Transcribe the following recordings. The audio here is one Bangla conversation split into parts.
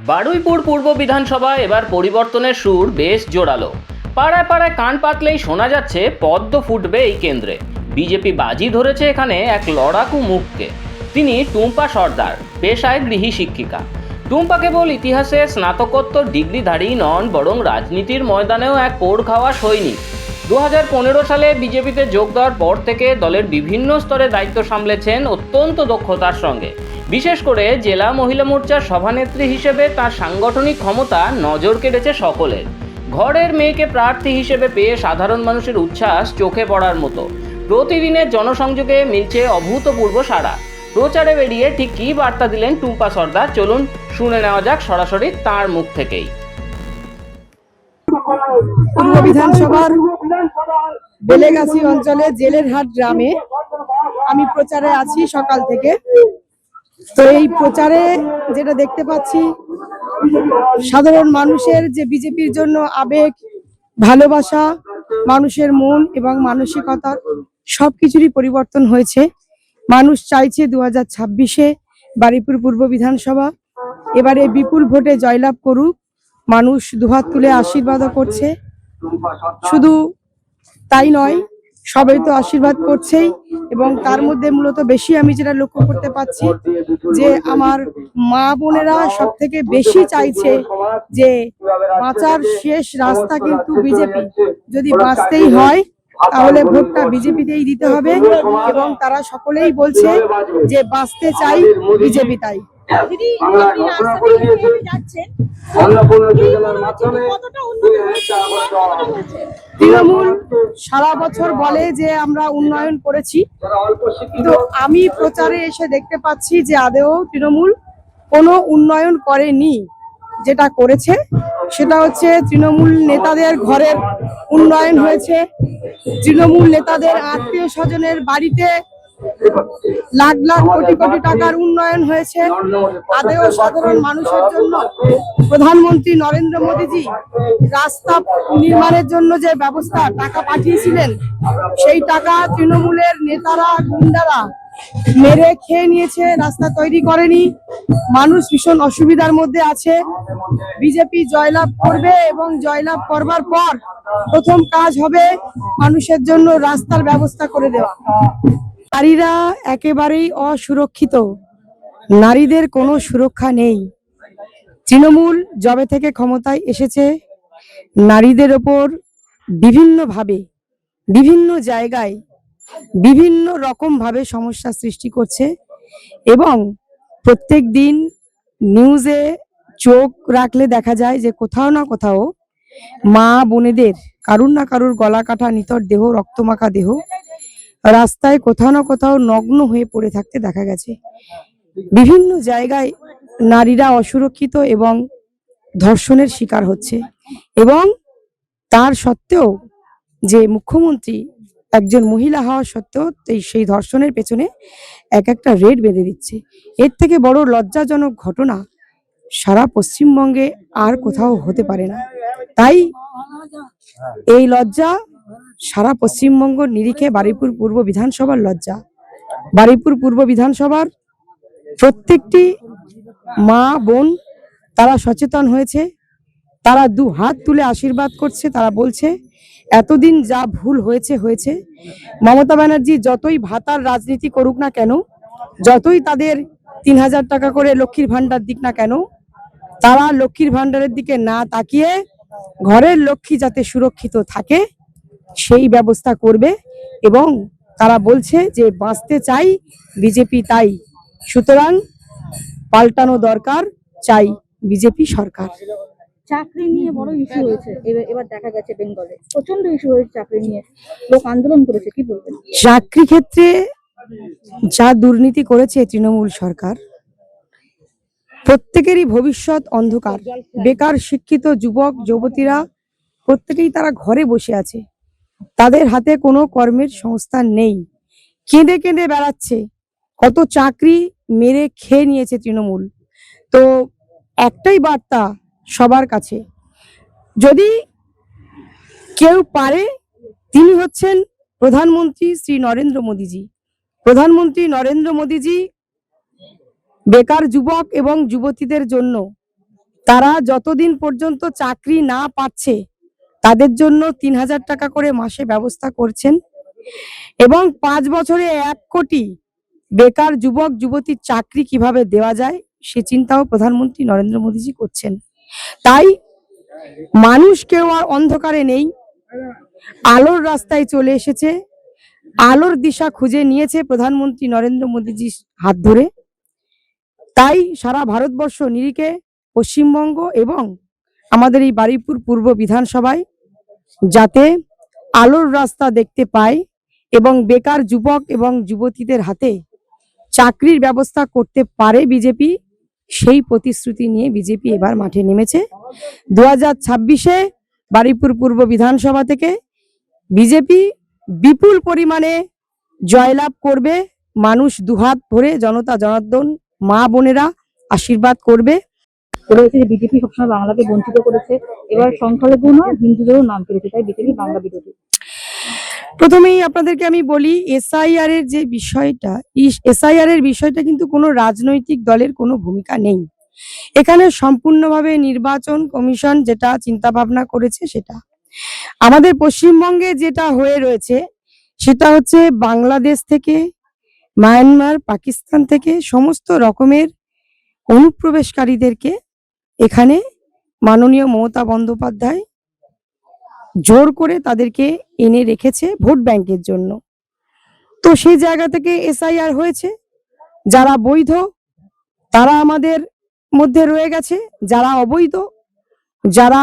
বারুইপুর পূর্ব বিধানসভায় এবার পরিবর্তনের সুর বেশ জোরালো। পাড়ায় পাড়ায় কান পাতলেই শোনা যাচ্ছে পদ্ম ফুটবে এই কেন্দ্রে। বিজেপি বাজি ধরেছে এখানে এক লড়াকু মুখকে। তিনি টুম্পা সর্দার, পেশায় গৃহী শিক্ষিকা। টুম্পা কেবল ইতিহাসে স্নাতকোত্তর ডিগ্রিধারী নন, বরং রাজনীতির ময়দানেও এক পোড় খাওয়া সৈনিক। 2015 সালে বিজেপিতে যোগ দেওয়ার পর থেকে দলের বিভিন্ন স্তরে দায়িত্ব সামলেছেন অত্যন্ত দক্ষতার সঙ্গে। বিশেষ করে জেলা মহিলা মোর্চার সভানেত্রী হিসেবে তার সাংগঠনিক ক্ষমতা নজর কেড়েছে সকলের। ঘরের মেয়েকে প্রার্থী হিসেবে পেয়ে সাধারণ মানুষের উচ্ছ্বাস চোখে পড়ার মতো। প্রতিদিনের জনসংযোগে মিলছে অভূতপূর্ব সাড়া। প্রচারে বেরিয়ে ঠিক কী বার্তা দিলেন টুম্পা সর্দার, চলুন শুনে নেওয়া যাক সরাসরি তার মুখ থেকেই। পূর্ব বিধানসভার বেলেগাছি অঞ্চলে জেলেরহাট গ্রামে আমি প্রচারে আছি সকাল থেকে। তো এই প্রচারে যেটা দেখতে পাচ্ছি, সাধারণ মানুষের যে বিজেপির জন্য আবেগ, ভালোবাসা, মানুষের মন এবং মানসিকতা সবকিছুরই পরিবর্তন হয়েছে। মানুষ চাইছে 2026-এ বারুইপুর পূর্ব বিধানসভা এবারে বিপুল ভোটে জয়লাভ করুক। মানুষ দুহাত তুলে আশীর্বাদও করছে। শুধু তাই নয়, সবাই তো আশীর্বাদ করছেই, এবং তার মধ্যে মূলত বেশি আমি যেটা লক্ষ্য করতে পাচ্ছি যে আমার মা বোনেরা সব থেকে বেশি চাইছে যে বাঁচার শেষ রাস্তা কিন্তু বিজেপি। যদি বাঁচতেই হয় তাহলে ভোটটা বিজেপিতেই দিতে হবে, এবং তারা সকলেই বলছে যে বাঁচতে চাই বিজেপি। তাই তৃণমূল সারা বছর বলে যে আমরা উন্নয়ন করেছি, কিন্তু আমি প্রচারে এসে দেখতে পাচ্ছি যে আদেও তৃণমূল কোনো উন্নয়ন করেনি। যেটা করেছে সেটা হচ্ছে তৃণমূল নেতাদের ঘরের উন্নয়ন হয়েছে, তৃণমূল নেতাদের আত্মীয় স্বজনের বাড়িতে লাখ লাখ কোটি কোটি টাকার উন্নয়ন হয়েছে। আদেও সাধারণ মানুষের জন্য প্রধানমন্ত্রী নরেন্দ্র মোদীজি রাস্তা নির্মাণের জন্য যে ব্যবস্থা টাকা পাঠিয়েছিলেন, সেই টাকা তৃণমূলের নেতারা, গুন্ডারা মেরে খেয়ে নিয়েছে, রাস্তা তৈরি করেনি। মানুষ ভীষণ অসুবিধার মধ্যে আছে। বিজেপি জয়লাভ করবে এবং জয়লাভ করবার পর প্রথম কাজ হবে মানুষের জন্য রাস্তার ব্যবস্থা করে দেওয়া। নারীরা একেবারেই অসুরক্ষিত, নারীদের কোনো সুরক্ষা নেই। তৃণমূল যবে থেকে ক্ষমতায় এসেছে, নারীদের ওপর বিভিন্নভাবে, বিভিন্ন জায়গায়, বিভিন্ন রকম ভাবে সমস্যা সৃষ্টি করছে, এবং প্রত্যেক দিন নিউজে চোখ রাখলে দেখা যায় যে কোথাও না কোথাও মা বোনেদের কারুর না কারুর গলা কাটা নিথর দেহ, রক্তমাখা দেহ রাস্তায় কোথাও না কোথাও নগ্ন হয়ে পড়ে থাকতে দেখা গেছে। বিভিন্ন জায়গায় নারীরা অসুরক্ষিত এবং ধর্ষণের শিকার হচ্ছে, এবং তার সত্ত্বেও যে মুখ্যমন্ত্রী একজন মহিলা হওয়া সত্ত্বেও সেই ধর্ষণের পেছনে এক একটা রেড বেঁধে দিচ্ছে। এর থেকে বড় লজ্জাজনক ঘটনা সারা পশ্চিমবঙ্গে আর কোথাও হতে পারে না। তাই এই লজ্জা সারা পশ্চিমবঙ্গ নিরিখে বারুইপুর পূর্ব বিধানসভার লজ্জা। বারুইপুর পূর্ব বিধানসভার প্রত্যেকটি মা বোন তারা সচেতন হয়েছে, তারা দু হাত তুলে আশীর্বাদ করছে। তারা বলছে এতদিন যা ভুল হয়েছে হয়েছে। মমতা ব্যানার্জি যতই ভাতার রাজনীতি করুক না কেন, যতই তাদের 3000 টাকা করে লক্ষ্মীর ভান্ডার দিক না কেন, তারা লক্ষ্মীর ভান্ডারের দিকে না তাকিয়ে ঘরের লক্ষ্মী যাতে সুরক্ষিত থাকে সেই ব্যবস্থা করবে। এবং তারা বলছে যে বাঁচতে চাই বিজেপি, তাই সুতরাং পাল্টানো দরকার, চাই বিজেপি সরকার। চাকরি নিয়ে বড় ইস্যু হয়েছে, এবার দেখা গেছে বেঙ্গলে প্রচন্ড ইস্যু হয়েছে চাকরি নিয়ে, লোক আন্দোলন করেছে, কি বলবেন? চাকরি ক্ষেত্রে যা দুর্নীতি করেছে তৃণমূল সরকার, প্রত্যেকেরই ভবিষ্যৎ অন্ধকার। বেকার শিক্ষিত যুবক যুবতীরা প্রত্যেকেই তারা ঘরে বসে আছে, তাদের হাতে কোনো কর্মের সংস্থান নেই, কেঁদে কেঁদে বেড়াচ্ছে। কত চাকরি মেরে খেয়ে নিয়েছে তৃণমূল। তো একটাই বার্তা সবার কাছে, যদি কেউ পারে তিনি হচ্ছেন প্রধানমন্ত্রী শ্রী নরেন্দ্র মোদীজি। প্রধানমন্ত্রী নরেন্দ্র মোদীজি বেকার যুবক এবং যুবতীদের জন্য তারা যতদিন পর্যন্ত চাকরি না পাচ্ছে তাদের জন্য 3,000 টাকা করে মাসে ব্যবস্থা করছেন এবং 5 বছরে 1 কোটি বেকার যুবক যুবতীর চাকরি কিভাবে দেওয়া যায় সে চিন্তাও প্রধানমন্ত্রী নরেন্দ্র মোদীজি করছেন। তাই মানুষ কেউ আর অন্ধকারে নেই, আলোর রাস্তায় চলে এসেছে, আলোর দিশা খুঁজে নিয়েছে প্রধানমন্ত্রী নরেন্দ্র মোদীজির হাত ধরে। তাই সারা ভারতবর্ষ নিরিখে পশ্চিমবঙ্গ এবং আমাদের এই বারুইপুর পূর্ব বিধানসভায় যাতে আলোর রাস্তা দেখতে পায় এবং বেকার যুবক এবং যুবতীদের হাতে চাকরির ব্যবস্থা করতে পারে বিজেপি, সেই প্রতিশ্রুতি নিয়ে বিজেপি এবার মাঠে নেমেছে। 2026-এ বারুইপুর পূর্ব বিধানসভা থেকে বিজেপি বিপুল পরিমাণে জয়লাভ করবে। মানুষ দুহাত ভরে, জনতা জনার্দন মা বোনেরা আশীর্বাদ করবে। বলা হয়েছে যে বিজেপি সবসময় বাংলাকে বঞ্চিত করেছে, এবার সংখ্যালঘু নয় হিন্দুদেরও নাম করেছে, তাই বিজেপি বাংলা বিরোধী। প্রথমেই আপনাদেরকে আমি বলি, এসআইআর এর যে বিষয়টা, এসআইআর এর বিষয়টা কিন্তু কোনো রাজনৈতিক দলের কোনো ভূমিকা নেই এখানে। সম্পূর্ণভাবে নির্বাচন কমিশন যেটা চিন্তা ভাবনা করেছে সেটা। আমাদের পশ্চিমবঙ্গে যেটা হয়ে রয়েছে সেটা হচ্ছে বাংলাদেশ থেকে, মায়ানমার, পাকিস্তান থেকে সমস্ত রকমের অনুপ্রবেশকারীদেরকে এখানে মাননীয় মমতা বন্দ্যোপাধ্যায় জোর করে তাদেরকে এনে রেখেছে ভোট ব্যাংকের জন্য। তো সেই জায়গা থেকে এসআইআর হয়েছে। যারা বৈধ তারা আমাদের মধ্যে রয়ে গেছে, যারা অবৈধ, যারা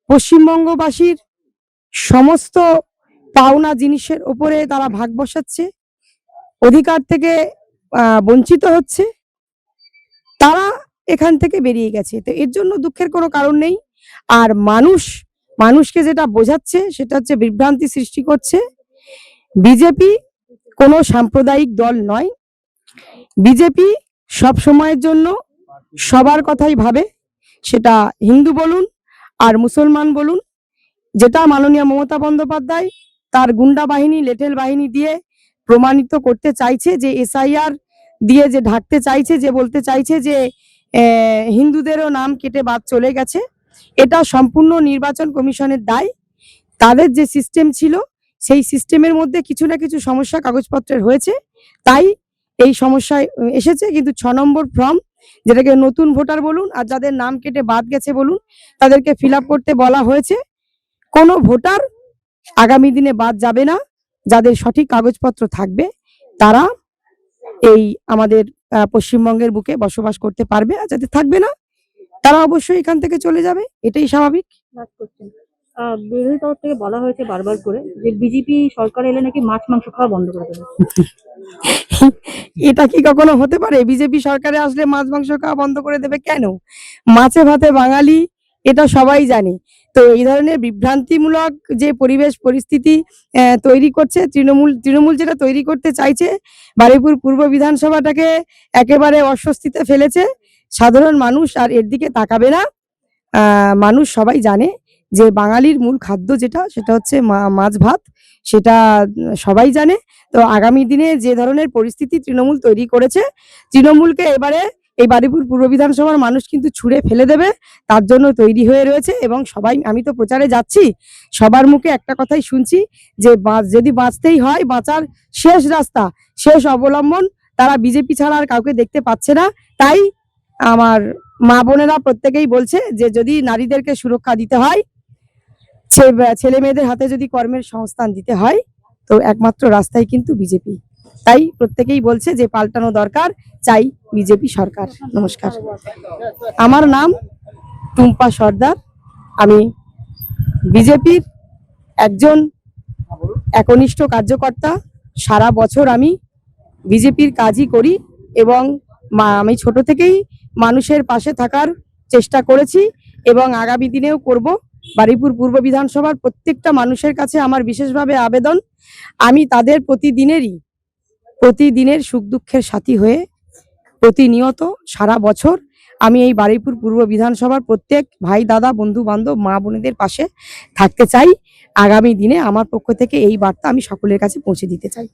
পশ্চিমবঙ্গবাসীর সমস্ত পাওনা জিনিসের উপরে তারা ভাগ বসাচ্ছে, অধিকার থেকে বঞ্চিত হচ্ছে, তারা এখান থেকে বেরিয়ে গেছে। তো এর জন্য দুঃখের কোনো কারণ নেই। আর মানুষকে যেটা বোঝাচ্ছে সেটা হচ্ছে বিভ্রান্তি সৃষ্টি করছে। বিজেপি কোনো সাম্প্রদায়িক দল নয়। বিজেপি সব সময়ের জন্য সবার কথাই ভাবে, সেটা হিন্দু বলুন আর মুসলমান বলুন। যেটা মাননীয় মমতা বন্দ্যোপাধ্যায় তার গুন্ডা বাহিনী, লেঠেল বাহিনী দিয়ে প্রমাণিত করতে চাইছে, যে এসআইআর দিয়ে যে ঢাকতে চাইছে, যে বলতে চাইছে যে হিন্দুদেরও নাম কেটে বাদ চলে গেছে, এটা সম্পূর্ণ নির্বাচন কমিশনের দায়। তাদের যে সিস্টেম ছিল সেই সিস্টেমের মধ্যে কিছু না কিছু সমস্যা কাগজপত্রের হয়েছে, তাই এই সমস্যায় এসেছে। কিন্তু 6 নম্বর ফর্ম, যেটাকে নতুন ভোটার বলুন আর যাদের নাম কেটে বাদ গেছে বলুন, তাদেরকে ফিল আপ করতে বলা হয়েছে। কোনো ভোটার আগামী দিনে বাদ যাবে না। যাদের সঠিক কাগজপত্র থাকবে তারা এই আমাদের পশ্চিমবঙ্গের বুকে বসবাস করতে পারবে, আর যাদের থাকবে না তারা অবশ্যই এখান থেকে চলে যাবে, এটাই স্বাভাবিক। বিরোধী তরফ থেকে বলা হয়েছে বারবার করে যে বিজেপি সরকার এলে নাকি মাছ মাংস খাওয়া বন্ধ করে দেবে। এটা কি কখনো হতে পারে? বিজেপি সরকারে আসলে মাছ মাংস খাওয়া বন্ধ করে দেবে কেন? মাছে ভাতে বাঙালি, এটা সবাই জানে। তো এই ধরনের বিভ্রান্তিমূলক যে পরিবেশ পরিস্থিতি তৈরি করছে তৃণমূল যেটা তৈরি করতে চাইছে, বারুইপুর পূর্ব বিধানসভাটাকে একেবারে অস্বস্তিতে ফেলেছে। সাধারণ মানুষ আর এর দিকে তাকাবে না। মানুষ সবাই জানে যে বাঙালির মূল খাদ্য যেটা, সেটা হচ্ছে মাছ ভাত, সেটা সবাই জানে। তো আগামী দিনে যে ধরনের পরিস্থিতি তৃণমূল তৈরি করেছে, তৃণমূলকে এবারে এই বারুইপুর পূর্ব বিধানসভার মানুষ কিন্তু ছুঁড়ে ফেলে দেবে, তার জন্য তৈরি হয়ে রয়েছে। এবং সবাই, আমি তো প্রচারে যাচ্ছি, সবার মুখে একটা কথাই শুনছি যে যদি বাঁচতেই হয়, বাঁচার শেষ রাস্তা, শেষ অবলম্বন তারা বিজেপি ছাড়া আর কাউকে দেখতে পাচ্ছে না। তাই আমার মা বোনেরা প্রত্যেকেই বলছে যে যদি নারীদেরকে সুরক্ষা দিতে হয়, ছেলে মেয়েদের হাতে যদি কর্মের সংস্থান দিতে হয়, তো একমাত্র রাস্তাই কিন্তু বিজেপি। তাই প্রত্যেকেই বলছে যে পাল্টানো দরকার, চাই বিজেপি সরকার। নমস্কার, আমার নাম টুম্পা সর্দার। আমি বিজেপির একজন একনিষ্ঠ কার্যকর্তা। সারা বছর আমি বিজেপির কাজই করি এবং আমি ছোট থেকেই মানুষের পাশে থাকার চেষ্টা করেছি এবং আগামী দিনেও করব। বারুইপুর পূর্ব বিধানসভার প্রত্যেকটা মানুষের কাছে আমার বিশেষভাবে আবেদন, আমি তাদের প্রতিদিনের সুখ দুঃখের সাথী হয়ে প্রতিনিয়ত সারা বছর আমি এই বারুইপুর পূর্ব বিধানসভার প্রত্যেক ভাই, দাদা, বন্ধু বান্ধব, মা বোনেদের পাশে থাকতে চাই। আগামী দিনে আমার পক্ষ থেকে এই বার্তা আমি সকলের কাছে পৌঁছে দিতে চাই।